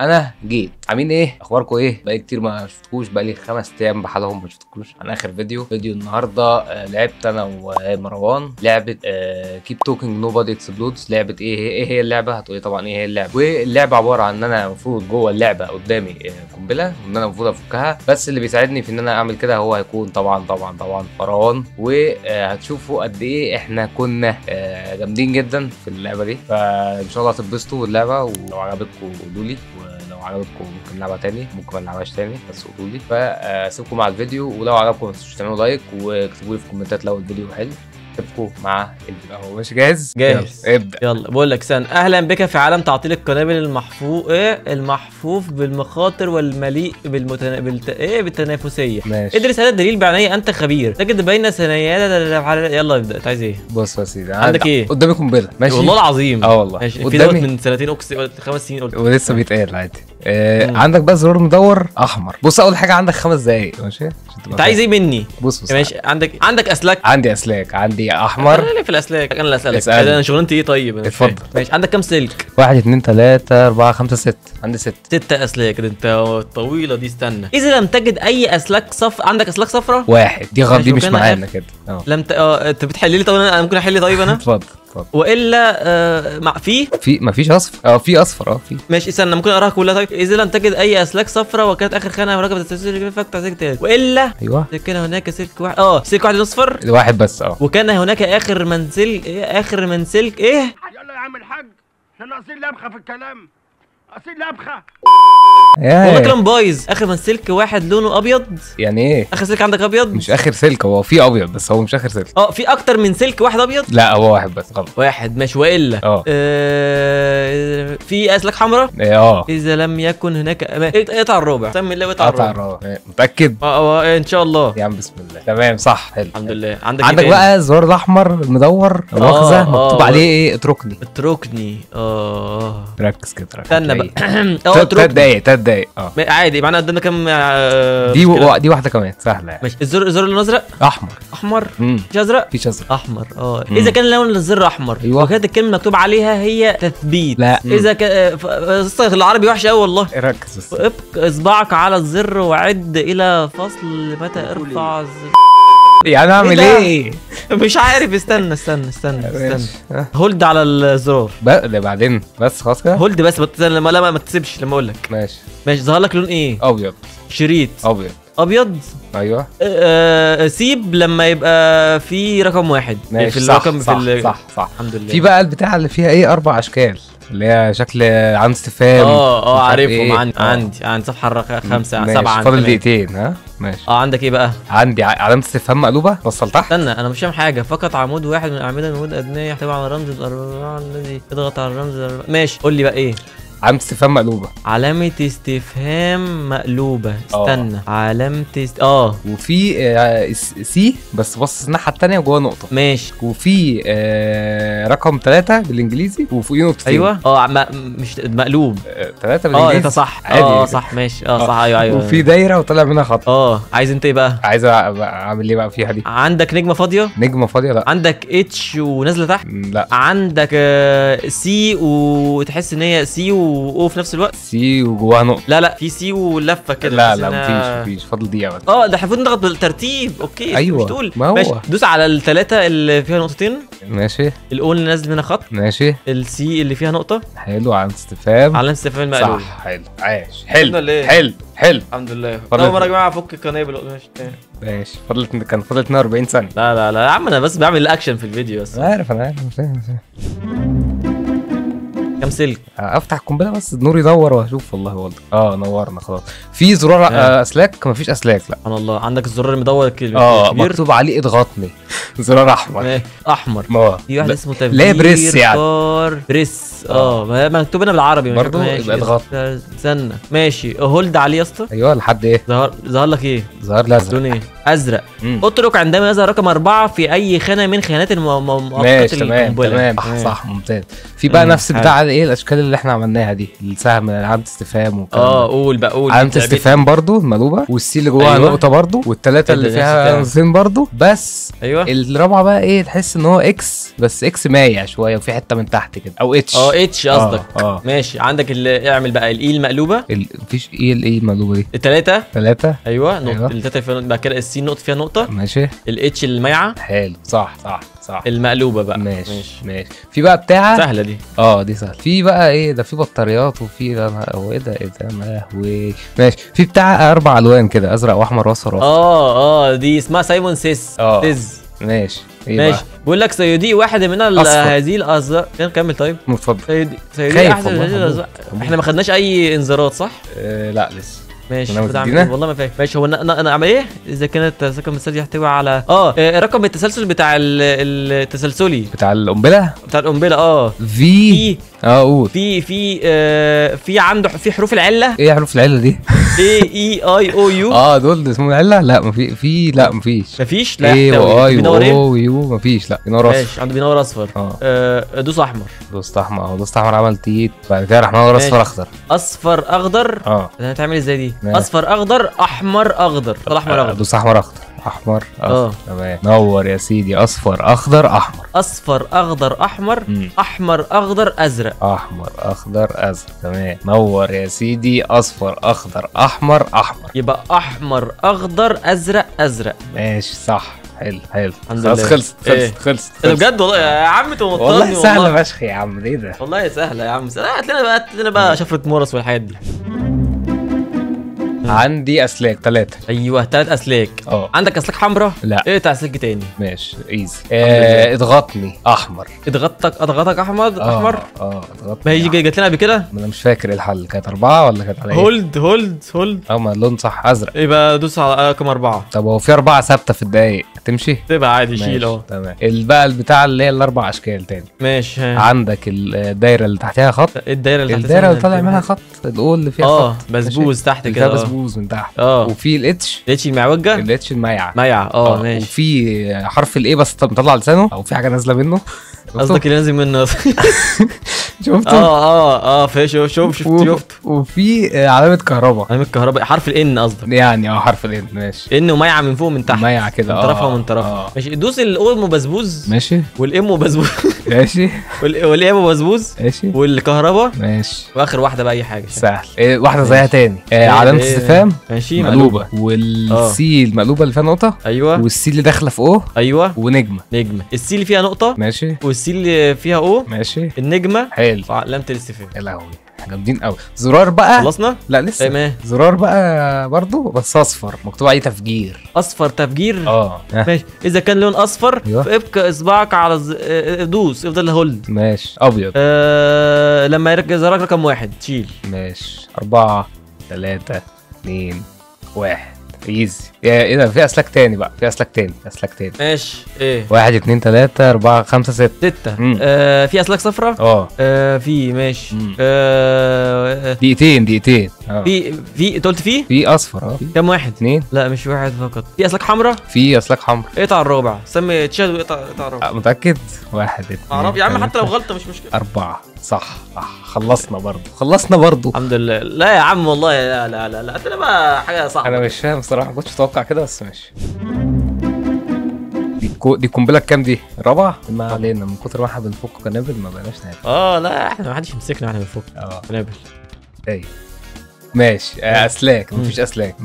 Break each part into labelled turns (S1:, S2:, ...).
S1: انا جيت. عاملين ايه؟ اخباركم ايه؟ بقالي كتير ما شفتكوش، بقالي 5 ايام بحالهم ما شفتكوش عن اخر فيديو النهارده. لعبت انا ومروان لعبه كيب توكينج نو بادي اكسبلودز. لعبه ايه هي اللعبه؟ هتقولي طبعا ايه هي اللعبه. واللعبه عباره عن ان انا المفروض جوه اللعبه قدامي قنبله، وان انا المفروض افكها، بس اللي بيساعدني في ان انا اعمل كده هو هيكون طبعا مروان. وهتشوفوا قد ايه احنا كنا جامدين جدا في اللعبه دي، فان شاء الله هتتبسطوا باللعبه. ولو عجبتكم قولوا لي، ولو عجبتكم ممكن نلعبها تاني، ممكن ما نلعبهاش تاني، بس قولوا لي. فاسيبكم مع الفيديو، ولو عجبكم ما تنسوش تعملوا لايك واكتبوا لي في الكومنتات لو الفيديو حلو. اسيبكم مع الفيديو اهو. ماشي جاهز؟
S2: جاهز.
S1: ابدا.
S2: يلا بقول لك سن اهلا بك في عالم تعطيل القنابل المحفوف بالمخاطر والمليء بالتنافسيه.
S1: ماشي.
S2: ادرس هذا الدليل بعناية، انت خبير تجد بين ثنايات. يلا ابدا. انت عايز ايه؟
S1: بص يا سيدي،
S2: عندك ايه؟
S1: قدامي قنبله. ماشي
S2: والله العظيم.
S1: والله
S2: ماشي. في
S1: قدامي
S2: دوت من سنتين اقسم 5 سنين قلت
S1: ولسه بيتقال عادي. عندك بقى زرار مدور احمر. بص، اول حاجه عندك 5 دقايق. ماشي.
S2: انت عايز ايه مني؟
S1: بص
S2: ماشي. عندك اسلاك.
S1: عندي اسلاك، عندي احمر.
S2: انا في الاسلاك، انا اللي اسالك.
S1: اسألني.
S2: انا شغلانتي ايه طيب؟
S1: اتفضل.
S2: ماشي. عندك كام سلك؟
S1: 1 2 3 4 5 6. عندي 6
S2: اسلاك. ده انت طويله دي. استنى. اذا لم تجد اي اسلاك عندك اسلاك صفراء؟
S1: 1 دي غلط، دي مش
S2: وكان
S1: معانا كده.
S2: لم انت بتحل لي؟ طب انا ممكن احل؟ طيب انا
S1: اتفضل.
S2: والا في
S1: مفيش اصفر. في اصفر. في.
S2: ماشي. استنى ممكن اقراها كلها. طيب اذا لم تجد اي اسلاك صفراء وكانت اخر خانه مراقبه التسلسل فاقطع سلك تاني، والا
S1: ايوه
S2: كان هناك سلك واحد. سلك واحد اصفر.
S1: واحد بس.
S2: وكان هناك اخر من سلك ايه؟
S3: يلا يا عم الحاج، احنا ناقصين لبخه في الكلام، ناقصين لبخه.
S2: والله كلام بايظ. اخر من سلك واحد لونه ابيض.
S1: يعني ايه؟
S2: اخر سلك عندك ابيض؟
S1: مش اخر سلك، هو في ابيض بس هو مش اخر سلك.
S2: في اكتر من سلك واحد ابيض؟
S1: لا هو واحد بس. غلط.
S2: واحد. ماشي. والا في اسلاك حمراء. اذا لم يكن هناك اقطع الربع. سمي الله واقطع الربع.
S1: متاكد؟
S2: ان شاء الله
S1: يا عم بسم الله. تمام صح. حلو
S2: الحمد لله. عندك
S1: بقى الزرار الاحمر المدور مؤاخذه مكتوب عليه ايه؟ اتركني. ركز كده.
S2: استنى بقى.
S1: 3 دقايق.
S2: عادي. معانا قدامنا كام؟
S1: دي واحده كمان سهله يعني.
S2: ماشي. الزر اللون ازرق. احمر.
S1: مفيش
S2: ازرق.
S1: احمر.
S2: اذا كان لون الزر احمر وكانت الكلمه مكتوب عليها هي تثبيت.
S1: لا.
S2: اذا العربي وحش قوي والله.
S1: ركز.
S2: ابقى اصبعك على الزر وعد الى فصل متى ارفع الزر.
S1: يعني اعمل ايه؟
S2: مش عارف. استنى هولد على الزرار
S1: بقى بعدين. بس خلاص كده.
S2: هولد بس. ما تسيبش لما اقول لك.
S1: ماشي.
S2: ظهر لك لون ايه؟
S1: ابيض.
S2: شريط ابيض.
S1: ايوه.
S2: سيب لما يبقى في رقم واحد.
S1: ماشي.
S2: في
S1: صح.
S2: الرقم.
S1: صح.
S2: الحمد لله.
S1: في بقى البتاع اللي فيها ايه 4 اشكال، اللي هي شكل علامة استفهام.
S2: عارفهم. عندي صفحه 5 7.
S1: فاضل دقيقتين. ماشي.
S2: عندك ايه بقى؟
S1: عندي علامة استفهام مقلوبة. وصل تحت.
S2: استنى انا مش فاهم حاجه. فقط عمود واحد من الاعمده النمود الادنيه يحتوي على رمز الاربعه الذي يضغط على الرمز الاربعه. ماشي. قول لي بقى ايه؟
S1: علامة استفهام مقلوبة.
S2: علامة استفهام مقلوبة. استنى. علامة
S1: وفي سي بس بص الناحية التانية وجوه نقطة.
S2: ماشي.
S1: وفي رقم 3 بالانجليزي وفوقيه نقطتين.
S2: ايوه. مش مقلوب.
S1: 3 بالانجليزي.
S2: انت صح. صح. ماشي. صح. ايوه.
S1: وفي دايرة وطلع منها خط.
S2: عايز انت ايه بقى؟
S1: عايز اعمل ايه بقى فيها دي؟
S2: عندك نجمة فاضية؟
S1: لا.
S2: عندك اتش ونازلة تحت؟
S1: لا.
S2: عندك سي وتحس ان هي سي او في نفس الوقت.
S1: سي وجواها نقطه.
S2: لا في سي ولفه كده.
S1: لا مفيش. فاضل دقيقه بس.
S2: ده المفروض نضغط بالترتيب. اوكي.
S1: ايوه.
S2: مش تقول
S1: ما هو
S2: ماشي. دوس على الثلاثه اللي فيها نقطتين.
S1: ماشي.
S2: الاو اللي نازل منها خط.
S1: ماشي.
S2: السي اللي فيها نقطه.
S1: حلو. علامه استفهام.
S2: المقلوب.
S1: صح. حلو. عاش. حلو.
S2: الحمد لله. اول مره يا جماعه افك القنابل.
S1: ماشي. كان فاضل 42 ثانيه.
S2: لا يا عم انا بس بعمل الاكشن في الفيديو بس.
S1: انا عارف. فاهم.
S2: كام سلك؟
S1: افتح القنبله بس النور يدور واشوف. والله نورنا خلاص. في زرار اسلاك. مفيش اسلاك. لا.
S2: سبحان الله. عندك الزرار المدور
S1: مكتوب عليه اضغطني. زرار احمر.
S2: في واحد اسمه تفجير.
S1: لا بريس يعني.
S2: بريس. مكتوب هنا بالعربي.
S1: برضه يبقى اضغط.
S2: استنى. ماشي. هولد عليه يا اسطى.
S1: ايوه. لحد ايه؟
S2: ظهر لك ايه؟
S1: ظهر لي ازرق.
S2: لون ايه؟ ازرق. اترك عندما يظهر رقم 4 في اي خانه من خانات المؤقت.
S1: ماشي. تمام. صح. ممتاز. في بقى نفس بتاع ايه الاشكال اللي احنا عملناها دي، السهم، علامه استفهام والكلام ده.
S2: قول بقى، قول.
S1: علامه استفهام برضو المقلوبه، والسي اللي جواها
S2: أيوة.
S1: نقطه برضو، والثلاثه اللي
S2: نفس
S1: فيها
S2: الكلام.
S1: نقطتين برضو. بس
S2: ايوه.
S1: الرابعه بقى ايه، تحس ان هو اكس، بس اكس مايع شويه وفي حته من تحت كده، او اتش.
S2: اتش قصدك.
S1: اه.
S2: ماشي. عندك اللي اعمل بقى الاي المقلوبه.
S1: مفيش ايه الايه المقلوبه دي؟
S2: الثلاثه.
S1: 3.
S2: ايوه.
S1: أيوة.
S2: الثلاثه فيها بعد كده السي نقطه فيها نقطه.
S1: ماشي.
S2: الاتش المايعه.
S1: حلو، صح.
S2: المقلوبه بقى.
S1: ماشي. في بقى بتاعه
S2: سهله دي.
S1: دي سهله. في بقى ايه ده، في بطاريات، وفي هو ايه ده ما لهوي. ماشي. في بتاع 4 الوان كده، ازرق واحمر واصفر واصفر.
S2: دي اسمها سايمون سيز.
S1: ماشي.
S2: ماشي. بيقول لك سيدي واحد من هذه الازرق. كمل طيب.
S1: اتفضل.
S2: سيدي احد من هذه الازرق. احنا ما خدناش اي انذارات صح؟
S1: لا لسه.
S2: ماشي.
S1: والله
S2: ما فاهم. ماشي. هو انا اعمل ايه اذا كانت سكن المساج يحتوي على رقم التسلسل بتاع التسلسلي
S1: بتاع القنبله.
S2: في
S1: قول.
S2: في عنده في حروف العله.
S1: ايه حروف العله دي؟
S2: A E I O U.
S1: دول اسمهم العله؟ لا مفيش.
S2: لا
S1: يحتوي. بينور يو مفيش. لا بينور اصفر.
S2: ماشي. عنده بينور اصفر.
S1: دوس احمر. دوست احمر عمل تيت، بعد كده راح منور اصفر اخضر.
S2: اصفر اخضر. هتعمل ازاي دي؟ اصفر اخضر احمر اخضر. احمر اخضر.
S1: دوس احمر اخضر. تمام. نور يا سيدي. اصفر اخضر احمر.
S2: اصفر اخضر احمر. احمر اخضر ازرق.
S1: احمر اخضر ازرق. تمام. نور يا سيدي. اصفر اخضر احمر.
S2: يبقى احمر اخضر ازرق.
S1: ماشي صح. حلو. خلصت.
S2: بجد والله يا عم انت مطلعني.
S1: والله سهله فشخ يا عم. ايه ده
S2: والله سهله يا عم. هات لنا بقى شفره مورس والحاجات دي.
S1: عندي اسلاك 3.
S2: ايوه 3 اسلاك. عندك اسلاك حمراء؟
S1: لا.
S2: ايه اسلاك تاني؟
S1: ماشي ايزي. اضغطني احمر.
S2: اضغطك احمر.
S1: اضغطني.
S2: ما هي جت لنا قبل كده.
S1: انا مش فاكر الحل، كانت 4 ولا كانت على ايه؟
S2: هولد.
S1: ما اللون صح ازرق.
S2: يبقى دوس على رقم 4.
S1: طب هو في 4 ثابته في الدقايق تمشي؟
S2: تبقى عادي. شيل.
S1: تمام. بقى البتاع اللي هي ال4 اشكال تاني.
S2: ماشي.
S1: عندك الدايره اللي تحتها خط.
S2: الدايره
S1: اللي طالع منها خط، الاول اللي فيها خط
S2: بسبوز تحت كده.
S1: بسبوز من تحت. وفي الاتش
S2: المعوجه.
S1: الاتش المايعه.
S2: ماشي.
S1: وفي حرف الايه بس مطلع لسانه، او في حاجه نازله منه.
S2: قصدك اللي نازل منه.
S1: شفته.
S2: شفت.
S1: وفي علامه كهرباء.
S2: حرف الان قصدك
S1: يعني. حرف الان. ماشي.
S2: ان ومايعه من فوق من تحت.
S1: مايعه كده.
S2: من طرفها ومن طرفها. ماشي. دوس الاو بسبوز.
S1: ماشي.
S2: والام بسبوز.
S1: ماشي.
S2: والام بسبوز.
S1: ماشي.
S2: والكهرباء.
S1: ماشي.
S2: واخر واحده بقى اي حاجه
S1: سهل. واحده زيها تاني. علامه استفهام.
S2: ماشي.
S1: مقلوبه. والسي المقلوبه اللي فيها نقطه.
S2: ايوه.
S1: والسي اللي داخله في او.
S2: ايوه.
S1: ونجمه.
S2: السي اللي فيها نقطه.
S1: ماشي.
S2: والسي اللي فيها او.
S1: ماشي.
S2: النجمه.
S1: حلو.
S2: علامه الاستفهام.
S1: يا لهوي جامدين قوي. زرار بقى.
S2: خلصنا؟
S1: لا لسه.
S2: تمام.
S1: زرار بقى برضو بس اصفر، مكتوب عليه تفجير.
S2: اصفر تفجير.
S1: ماشي.
S2: اذا كان لون اصفر فابقى اصبعك على دوس افضل هولد.
S1: ماشي. ابيض.
S2: لما يركز زرار رقم 1 تشيل.
S1: ماشي. 4 3 2 1. ايزي. ايه ده، في اسلاك تاني بقى. في اسلاك تاني.
S2: ماشي. ايه
S1: 1 2 3 4 5 6.
S2: في اسلاك صفراء. في ماشي.
S1: دقيقتين.
S2: في انت قلت في
S1: اصفر.
S2: كم واحد؟
S1: 2.
S2: لا مش واحد فقط. في اسلاك حمراء.
S1: في اسلاك حمراء.
S2: اقطع الرابع. سمي تشاد واقطع الرابع.
S1: متاكد؟ 1 2
S2: يا عم حتى لو غلطه مش مشكله.
S1: 4 صح. خلصنا برضو.
S2: الحمد لله. لا يا عم والله. لا قلت بقى حاجه صعبه.
S1: انا مش فاهم الصراحه، ما كنتش اتوقع كده بس ماشي. دي قنبله كام دي؟ رابعه؟ ما علينا، من كتر ما احنا بنفك قنابل ما بقناش نعرف.
S2: لا احنا ما حدش يمسكنا واحنا بنفك قنابل.
S1: ايه ماشي. اسلاك. مفيش اسلاك.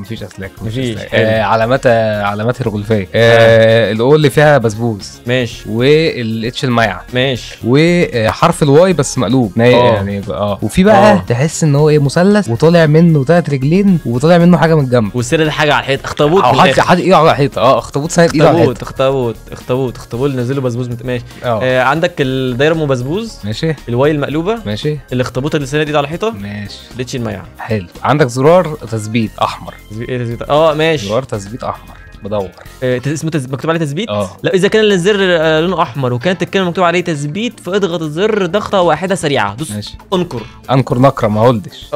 S1: علامات هيروغليفيه. الاو اللي فيها بسبوس.
S2: ماشي.
S1: والاتش المايعه.
S2: ماشي.
S1: وحرف الواي بس مقلوب يعني. وفي بقى تحس ان هو ايه، مثلث وطالع منه 3 رجلين وطالع منه حاجه من الجنب،
S2: وسرد حاجه على الحيط. اخطبوط.
S1: حد ايده على الحيطه. اخطبوط ساند ايده على الحيطه.
S2: اخطبوط نزله بسبوس. ماشي. عندك الدايره ام بسبوس.
S1: ماشي.
S2: الواي المقلوبه.
S1: ماشي.
S2: الاخطبوط اللي ساند ايده على الحيطه.
S1: ماشي.
S2: الاتش المايعه.
S1: حلو. عندك زرار تثبيت احمر.
S2: ايه تثبيت؟ ماشي.
S1: زرار تثبيت احمر بدور.
S2: اسمه مكتوب عليه تثبيت. لا اذا كان الزر لونه احمر وكانت الكلمه مكتوب عليه تثبيت فاضغط الزر ضغطه واحده سريعه. دوس.
S1: ماشي.
S2: انكر
S1: نكره. ما قلتش.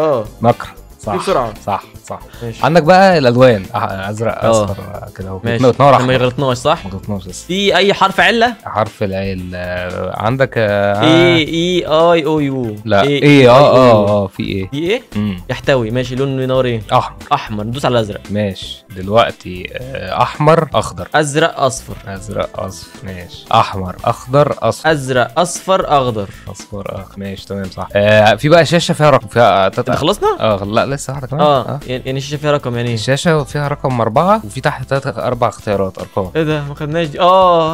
S2: نكره.
S1: صح
S2: بسرعه.
S1: صح صح.
S2: ماشي.
S1: عندك بقى الالوان ازرق اصفر كده اهو.
S2: ماشي
S1: بتنور
S2: ما
S1: احمر.
S2: غلطناش صح؟
S1: ما غلطناش لسه.
S2: في اي حرف عله؟
S1: حرف العين عندك
S2: اي اي او يو.
S1: لا
S2: إيه
S1: ايه في ايه؟
S2: في ايه؟ يحتوي. ماشي لونه ينور ايه؟
S1: احمر.
S2: احمر. ندوس على الازرق.
S1: ماشي دلوقتي احمر اخضر.
S2: ازرق اصفر.
S1: ازرق اصفر. ماشي احمر اخضر اصفر.
S2: ازرق اصفر اخضر.
S1: اصفر اخضر. ماشي تمام صح. في بقى شاشه فيها رقم فيها
S2: انت خلصنا؟
S1: لا لسه واحده كمان.
S2: يعني الشاشه فيها رقم يعني ايه؟
S1: الشاشه فيها رقم 4 وفي تحت 4 اختيارات ارقام.
S2: ايه ده ما خدناش دي.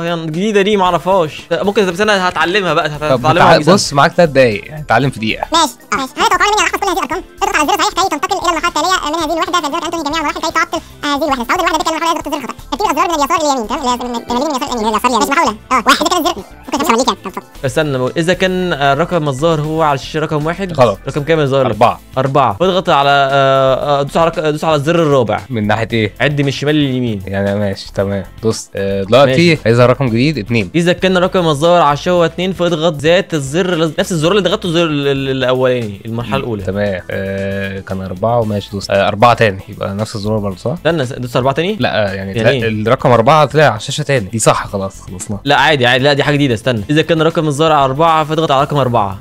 S2: يعني جديده دي ما اعرفهاش. ممكن بس انا هتعلمها بقى.
S1: بص معاك 3 دقايق يعني تعلم في دقيقه.
S4: ماشي هل توقعني مني احفظ كل هذه الارقام؟ اضغط على الزر صحيح كي تنتقل الى المرحله التاليه من هذه الوحده فالزر انتهي جميع المراحل كي تعطل هذه الوحده. تعود الوحده بك الى المرحله اضغط الزر الخطا. ترتيب الازرار من اليسار الى اليمين تمام. من اليسار الى اليمين. ماشي محاوله. واحد كده الزر ممكن تمشي كده.
S2: استنى بقول اذا كان الرقم الظاهر هو على الشاشه رقم 1
S1: غلط.
S2: رقم كام الظاهر؟
S1: 4.
S2: واضغط على دوس على الزر الرابع.
S1: من ناحيه ايه؟
S2: عد من الشمال لليمين.
S1: يعني ماشي تمام. دوس دلوقتي هيظهر رقم جديد 2.
S2: اذا كان الرقم الظاهر على الشاشه هو 2 فاضغط ذات الزر نفس الزرار اللي ضغطته الزر الاولاني المرحله الاولى.
S1: تمام. كان 4 وماشي دوس 4 تاني يبقى نفس الزرار برضه صح؟
S2: استنى دوس 4 تاني؟
S1: لا يعني
S2: إيه؟
S1: الرقم 4 طلع على الشاشه تاني دي صح خلاص خلصنا.
S2: لا عادي لا دي حاجه جديده. استنى اذا كان الرقم الظاهر على 4 فاضغط على رقم 4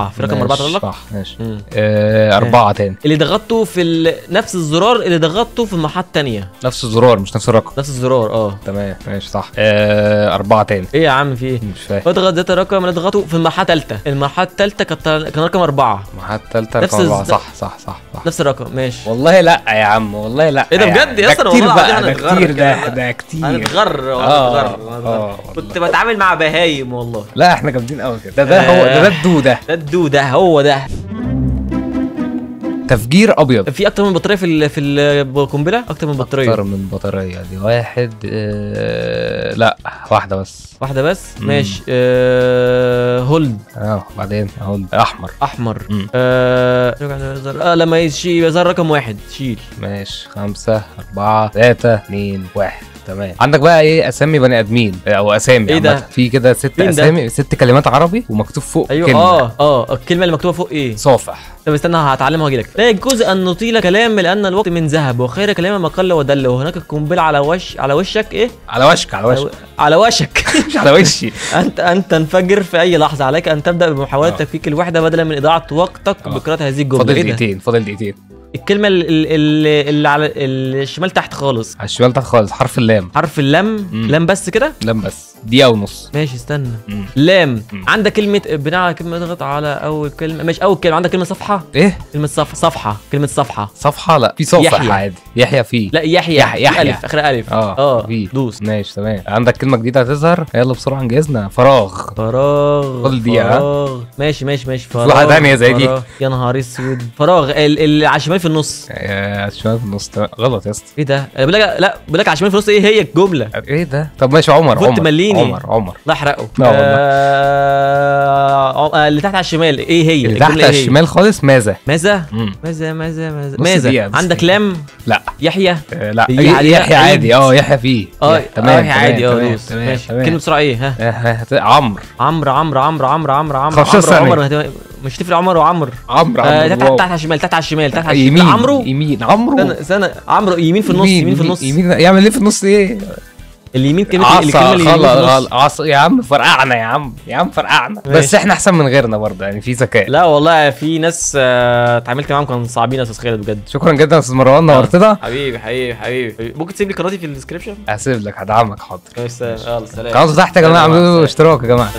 S2: في رقم 4 طلع لك
S1: صح ماشي. 4 تاني
S2: اللي ضغطته في نفس الزرار اللي ضغطته في المرحله الثانيه.
S1: نفس الزرار مش نفس الرقم.
S2: نفس الزرار
S1: تمام ماشي صح. 4 تاني.
S2: ايه يا عم في ايه؟
S1: مش فاهم.
S2: اضغط ذات الرقم اللي ضغطه في المرحله الثالثه. المرحله الثالثه كان رقم 4.
S1: المرحله الثالثه
S2: نفس
S1: رقم 4 صح
S2: نفس الرقم. ماشي
S1: والله لا يا عم والله لا.
S2: ايه ده بجد يا اسطى؟
S1: والله
S2: والله
S1: ده كتير ده كتير.
S2: انا بتغر كنت بتعامل مع بهايم والله.
S1: لا احنا جامدين قوي كده. ده هو ده الدوده.
S2: ده الدوده هو ده.
S1: تفجير ابيض.
S2: في اكتر من بطاريه في القنبله. اكتر من بطاريه.
S1: اكتر من بطاريه دي واحد. لا واحده بس.
S2: ماشي. هولد.
S1: بعدين هولد احمر.
S2: لما يظهر رقم 1 شيل.
S1: ماشي 5 4 3 2 1. تمام. عندك بقى ايه اسامي بني ادمين او اسامي
S2: ايه ده؟
S1: في كده 6 اسامي 6 كلمات عربي ومكتوب فوق
S2: ايوه
S1: كلمه.
S2: الكلمه اللي مكتوبه فوق ايه؟
S1: صافح.
S2: طب استنى هتعلمها واجي لك. لا يجوز ان نطيل كلام لان الوقت من ذهب وخير كلام ما قل ودل وهناك القنبله على وشك ايه؟
S1: على وشك
S2: على وشك
S1: مش على وشي.
S2: انت تنفجر في اي لحظه. عليك ان تبدا بمحاوله تفكيك الوحده بدلا من اضاعه وقتك بقراءه هذه الجمله.
S1: فاضل دقيقتين.
S2: الكلمه اللي على الشمال تحت خالص.
S1: على الشمال تحت خالص حرف اللام.
S2: حرف اللام. لام بس كده.
S1: لام بس دقيقه ونص.
S2: ماشي استنى. لام. عندك كلمه بناء على كلمه اضغط على اول كلمه. مش اول كلمه. عندك كلمه صفحه.
S1: ايه
S2: كلمه صفحه. كلمه صفحه.
S1: لا في صفحه عادي. يحيى فيه.
S2: لا يحيى الف اخر الف.
S1: في
S2: دوس.
S1: ماشي تمام. عندك كلمه جديده هتظهر. يلا بسرعه انجزنا. فراغ.
S2: فاضل
S1: دقيقه.
S2: ماشي
S1: فراغ. واحده ثانيه زي دي.
S2: يا نهار اسود. فراغ اللي على الشمال في النص.
S1: على الشمال في النص. غلط يا اسطى.
S2: ايه ده؟ بقول لك بقول لك على الشمال في النص. ايه هي الجمله؟
S1: ايه ده؟ طب ماشي عمر.
S2: الله يحرقه.
S1: لا
S2: والله. اللي تحت على الشمال ايه هي؟
S1: اللي تحت على الشمال خالص ماذا.
S2: عندك لام.
S1: لا
S2: يحيى.
S1: لا يحيى عادي. يحيى فيه.
S2: تمام يحيى عادي. دوس. ماشي كلمه بسرعه ايه؟ عمرو. عمر مش تفرق. عمر وعمر. تحت على الشمال. تحت على الشمال.
S1: يمين.
S2: يمين. عمرو. استنى عمرو يمين في النص.
S1: يمين يعمل ايه في النص ايه؟
S2: اليمين كلمه
S1: عصا يا عم. فرقعنا يا عم فرقعنا. بس احنا احسن من غيرنا برضه يعني في ذكاء.
S2: لا والله في ناس اتعاملت معاهم كانوا صعبين يا استاذ خالد بجد.
S1: شكرا جدا يا استاذ مروان نورتنا.
S2: حبيبي ممكن تسيب لي قناتي في الديسكربشن.
S1: هسيب لك هدعمك حاضر.
S2: يلا سلام.
S1: قناتي تحت يا جماعه. اعملوا اشتراك يا جماعه.